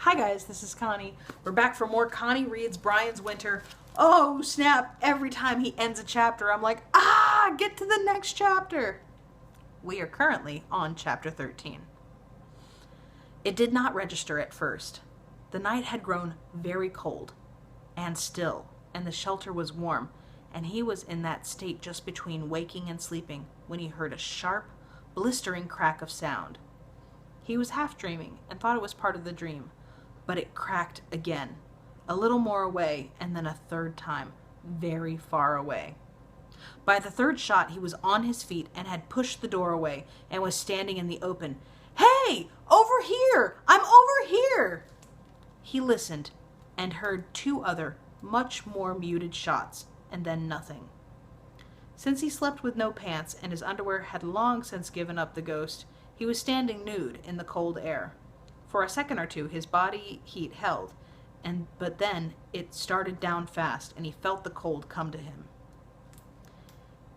Hi guys, this is Connie. We're back for more Connie Reads Brian's Winter. Oh snap, every time he ends a chapter I'm like, get to the next chapter. We are currently on chapter 13. It did not register at first. The night had grown very cold and still, and the shelter was warm, and he was in that state just between waking and sleeping when he heard a sharp, blistering crack of sound. He was half dreaming and thought it was part of the dream. But it cracked again, a little more away, and then a third time, very far away. By the third shot, he was on his feet and had pushed the door away and was standing in the open. "Hey, over here! I'm over here!" He listened and heard two other, much more muted shots, and then nothing. Since he slept with no pants and his underwear had long since given up the ghost, he was standing nude in the cold air. For a second or two his body heat held, but then it started down fast and he felt the cold come to him.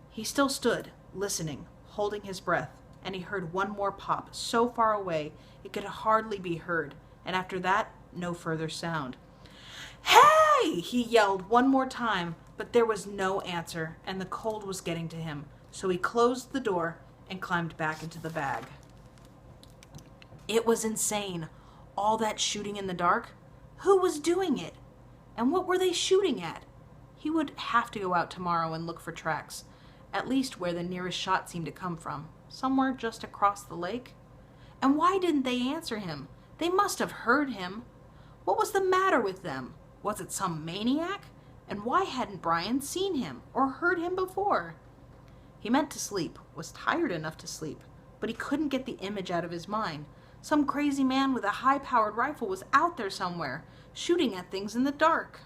He still stood, listening, holding his breath, and he heard one more pop so far away it could hardly be heard, and after that, no further sound. "Hey!" he yelled one more time, but there was no answer, and the cold was getting to him, so he closed the door and climbed back into the bag. It was insane. All that shooting in the dark. Who was doing it? And what were they shooting at? He would have to go out tomorrow and look for tracks, at least where the nearest shot seemed to come from, somewhere just across the lake. And why didn't they answer him? They must have heard him. What was the matter with them? Was it some maniac? And why hadn't Brian seen him or heard him before? He meant to sleep, was tired enough to sleep, but he couldn't get the image out of his mind. Some crazy man with a high-powered rifle was out there somewhere, shooting at things in the dark.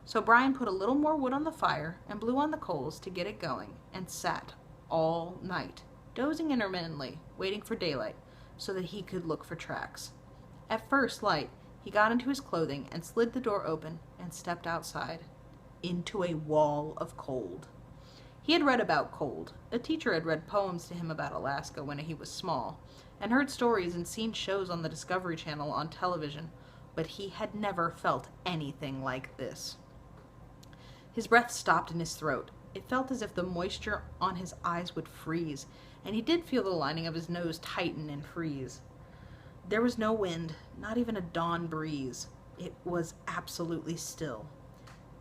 So Brian put a little more wood on the fire and blew on the coals to get it going, and sat all night, dozing intermittently, waiting for daylight, so that he could look for tracks. At first light, he got into his clothing and slid the door open and stepped outside, into a wall of cold. He had read about cold. A teacher had read poems to him about Alaska when he was small, and heard stories and seen shows on the Discovery Channel on television, but he had never felt anything like this. His breath stopped in his throat. It felt as if the moisture on his eyes would freeze, and he did feel the lining of his nose tighten and freeze. There was no wind, not even a dawn breeze. It was absolutely still.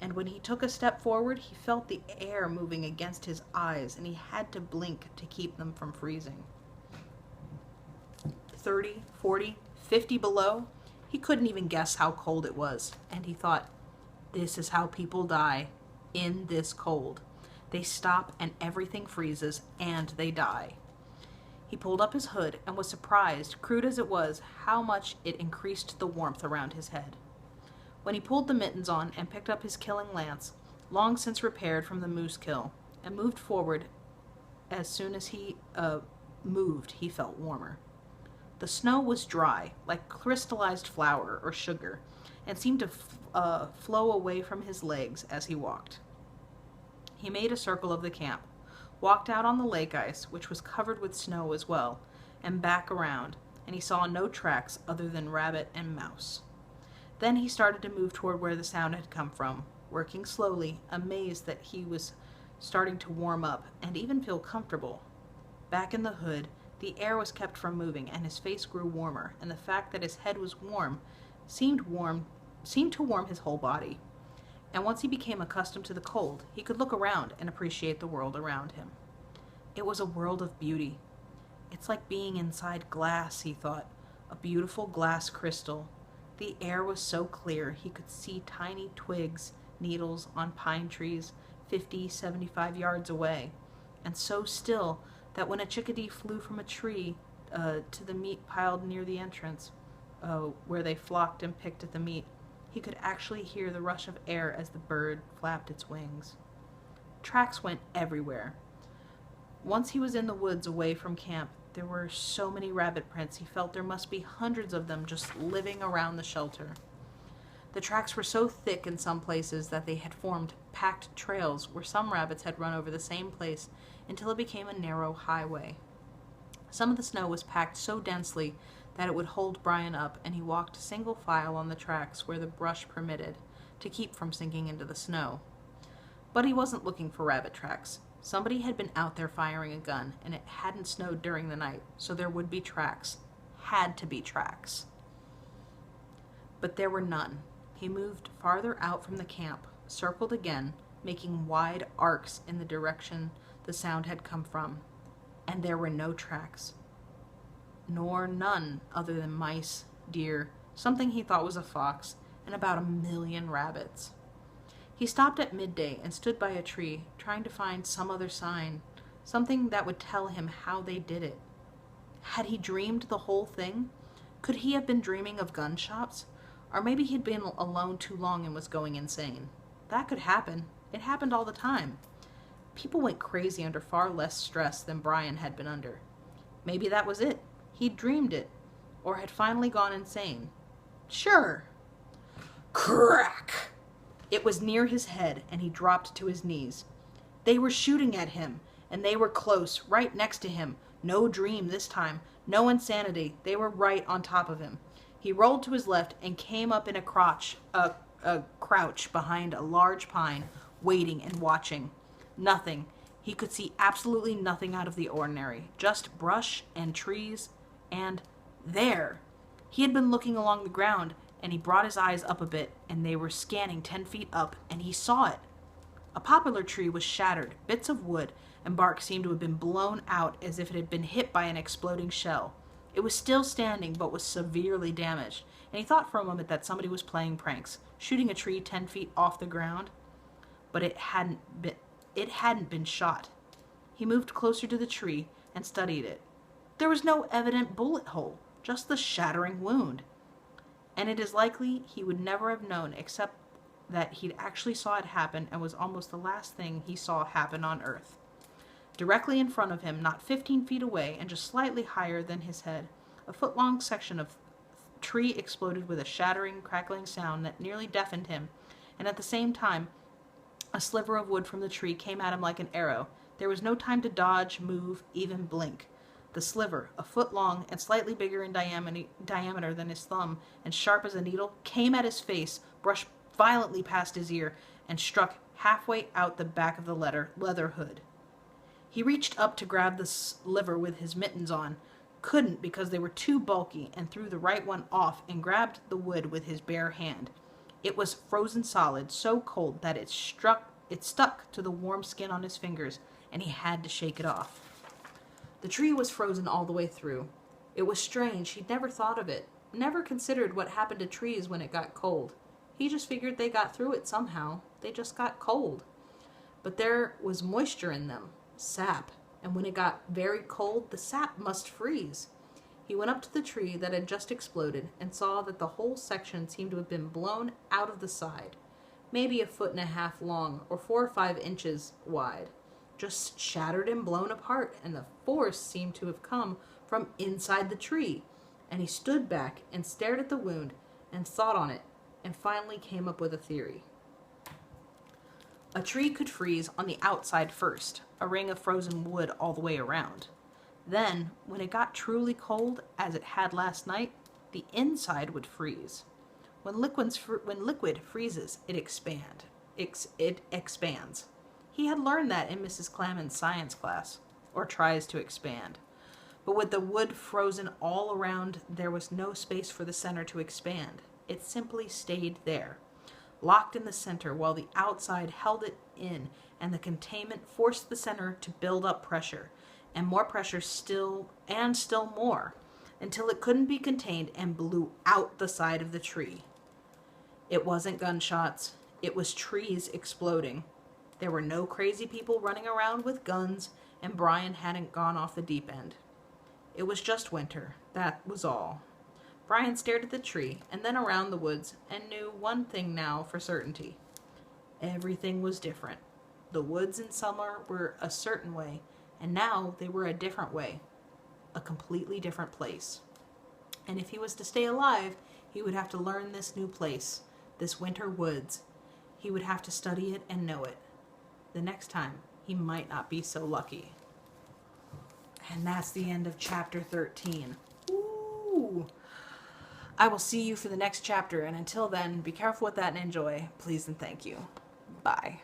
And when he took a step forward, he felt the air moving against his eyes, and he had to blink to keep them from freezing. 30, 40, 50 below. He couldn't even guess how cold it was, and he thought, this is how people die, in this cold. They stop and everything freezes, and they die. He pulled up his hood and was surprised, crude as it was, how much it increased the warmth around his head. When he pulled the mittens on and picked up his killing lance, long since repaired from the moose kill, and moved forward, as soon as he moved, he felt warmer. The snow was dry, like crystallized flour or sugar, and seemed to flow away from his legs as he walked. He made a circle of the camp, walked out on the lake ice, which was covered with snow as well, and back around, and he saw no tracks other than rabbit and mouse. Then he started to move toward where the sound had come from, working slowly, amazed that he was starting to warm up and even feel comfortable. Back in the hood, the air was kept from moving, and his face grew warmer, and the fact that his head was warm seemed to warm his whole body. And once he became accustomed to the cold, he could look around and appreciate the world around him. It was a world of beauty. It's like being inside glass, he thought, a beautiful glass crystal. The air was so clear he could see tiny twigs, needles on pine trees 50, 75 yards away, and so still that when a chickadee flew from a tree to the meat piled near the entrance, where they flocked and picked at the meat, he could actually hear the rush of air as the bird flapped its wings. Tracks went everywhere. Once he was in the woods away from camp, there were so many rabbit prints he felt there must be hundreds of them just living around the shelter. The tracks were so thick in some places that they had formed packed trails where some rabbits had run over the same place until it became a narrow highway. Some of the snow was packed so densely that it would hold Brian up, and he walked single file on the tracks where the brush permitted, to keep from sinking into the snow. But he wasn't looking for rabbit tracks. Somebody had been out there firing a gun, and it hadn't snowed during the night, so there would be tracks. Had to be tracks. But there were none. He moved farther out from the camp, circled again, making wide arcs in the direction the sound had come from, and there were no tracks. Nor none other than mice, deer, something he thought was a fox, and about 1,000,000 rabbits. He stopped at midday and stood by a tree, trying to find some other sign, something that would tell him how they did it. Had he dreamed the whole thing? Could he have been dreaming of gun shops? Or maybe he'd been alone too long and was going insane. That could happen. It happened all the time. People went crazy under far less stress than Brian had been under. Maybe that was it. He'd dreamed it, or had finally gone insane. Sure. Crack! It was near his head, and he dropped to his knees. They were shooting at him, and they were close, right next to him. No dream this time. No insanity. They were right on top of him. He rolled to his left and came up in a crouch behind a large pine, waiting and watching. Nothing. He could see absolutely nothing out of the ordinary. Just brush and trees and there. He had been looking along the ground, and he brought his eyes up a bit, and they were scanning 10 feet up, and he saw it. A poplar tree was shattered. Bits of wood and bark seemed to have been blown out as if it had been hit by an exploding shell. It was still standing, but was severely damaged, and he thought for a moment that somebody was playing pranks, shooting a tree 10 feet off the ground. But it hadn't been shot. He moved closer to the tree and studied it. There was no evident bullet hole, just the shattering wound. And it is likely he would never have known, except that he'd actually saw it happen, and was almost the last thing he saw happen on Earth. Directly in front of him, not 15 feet away, and just slightly higher than his head, a foot-long section of tree exploded with a shattering, crackling sound that nearly deafened him, and at the same time, a sliver of wood from the tree came at him like an arrow. There was no time to dodge, move, even blink. The sliver, a foot long and slightly bigger in diameter than his thumb, and sharp as a needle, came at his face, brushed violently past his ear, and struck halfway out the back of the leather hood. He reached up to grab the sliver with his mittens on, couldn't because they were too bulky, and threw the right one off and grabbed the wood with his bare hand. It was frozen solid, so cold that it stuck to the warm skin on his fingers, and he had to shake it off. The tree was frozen all the way through. It was strange. He'd never thought of it, never considered what happened to trees when it got cold. He just figured they got through it somehow. They just got cold. But there was moisture in them, sap, and when it got very cold, the sap must freeze. He went up to the tree that had just exploded and saw that the whole section seemed to have been blown out of the side, maybe 1.5 feet long or 4 or 5 inches wide. Just shattered and blown apart, and the force seemed to have come from inside the tree. And he stood back and stared at the wound and thought on it, and finally came up with a theory. A tree could freeze on the outside first, a ring of frozen wood all the way around. Then, when it got truly cold, as it had last night, the inside would freeze. When liquid freezes, it expands. He had learned that in Mrs. Clammond's science class, or tries to expand. But with the wood frozen all around, there was no space for the center to expand. It simply stayed there, locked in the center, while the outside held it in, and the containment forced the center to build up pressure, and more pressure still more, until it couldn't be contained and blew out the side of the tree. It wasn't gunshots. It was trees exploding. There were no crazy people running around with guns, and Brian hadn't gone off the deep end. It was just winter. That was all. Brian stared at the tree, and then around the woods, and knew one thing now for certainty. Everything was different. The woods in summer were a certain way, and now they were a different way. A completely different place. And if he was to stay alive, he would have to learn this new place, this winter woods. He would have to study it and know it. The next time, he might not be so lucky. And that's the end of chapter 13. Ooh! I will see you for the next chapter, and until then, be careful with that and enjoy. Please and thank you. Bye.